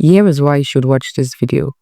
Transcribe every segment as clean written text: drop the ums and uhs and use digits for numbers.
Here is why you should watch this video.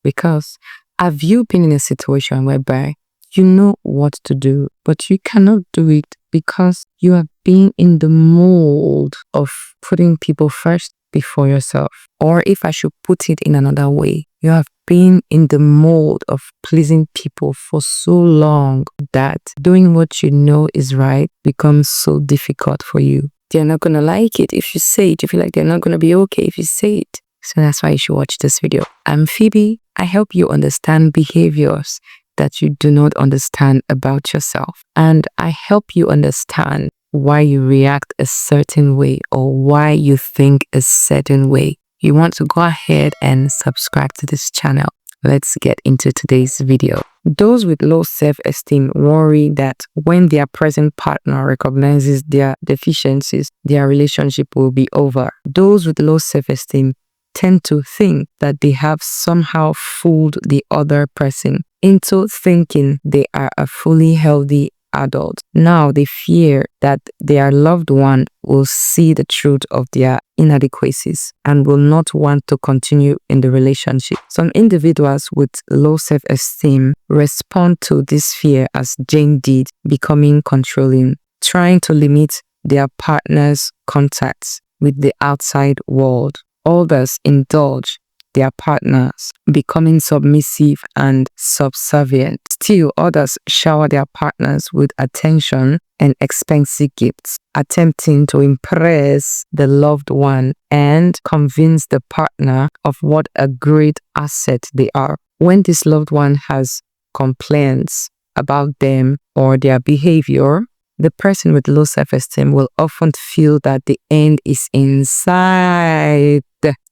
Because have you been in a situation whereby you know what to do, but you cannot do it because you have been in the mold of putting people first before yourself? Or if I should put it in another way, you have been in the mold of pleasing people for so long that doing what you know is right becomes so difficult for you. They're not going to like it if you say it. You feel like they're not going to be okay if you say it. So that's why you should watch this video. I'm Phoebe. I help you understand behaviors that you do not understand about yourself. And I help you understand why you react a certain way or why you think a certain way. You want to go ahead and subscribe to this channel. Let's get into today's video. Those with low self-esteem worry that when their present partner recognizes their deficiencies, their relationship will be over. Those with low self-esteem tend to think that they have somehow fooled the other person into thinking they are a fully healthy adult. Now they fear that their loved one will see the truth of their inadequacies and will not want to continue in the relationship. Some individuals with low self-esteem respond to this fear as Jane did, becoming controlling, trying to limit their partner's contacts with the outside world. Others indulge their partners, becoming submissive and subservient. Still, others shower their partners with attention and expensive gifts, attempting to impress the loved one and convince the partner of what a great asset they are. When this loved one has complaints about them or their behavior, the person with low self-esteem will often feel that the end is in sight,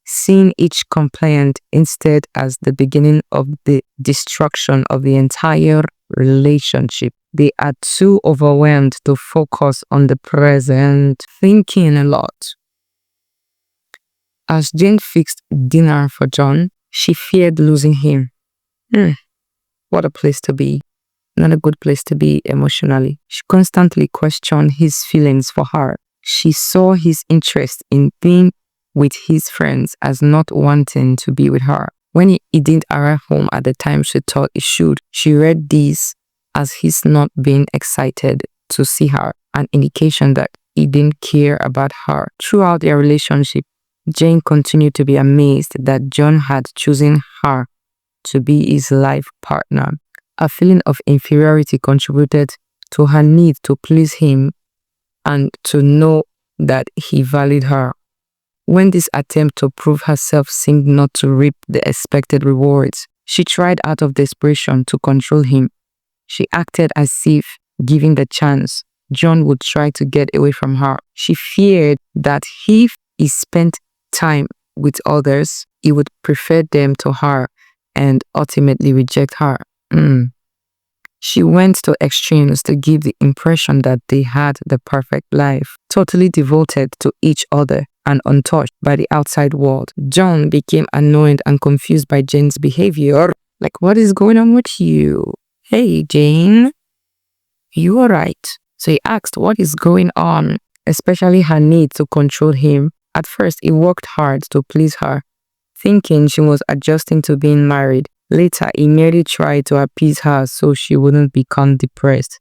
seeing each complaint instead as the beginning of the destruction of the entire relationship. They are too overwhelmed to focus on the present, thinking a lot. As Jane fixed dinner for John, she feared losing him. What a place to be. Not a good place to be emotionally. She constantly questioned his feelings for her. She saw his interest in being with his friends as not wanting to be with her. When he didn't arrive home at the time she thought he should, she read this as his not being excited to see her, an indication that he didn't care about her. Throughout their relationship, Jane continued to be amazed that John had chosen her to be his life partner. A feeling of inferiority contributed to her need to please him and to know that he valued her. When this attempt to prove herself seemed not to reap the expected rewards, she tried out of desperation to control him. She acted as if, given the chance, John would try to get away from her. She feared that if he spent time with others, he would prefer them to her and ultimately reject her. She went to extremes to give the impression that they had the perfect life, totally devoted to each other and untouched by the outside world. John became annoyed and confused by Jane's behavior. Like, what is going on with you? Hey, Jane, you alright? So he asked what is going on, especially her need to control him. At first, he worked hard to please her, thinking she was adjusting to being married. Later, he merely tried to appease her so she wouldn't become depressed.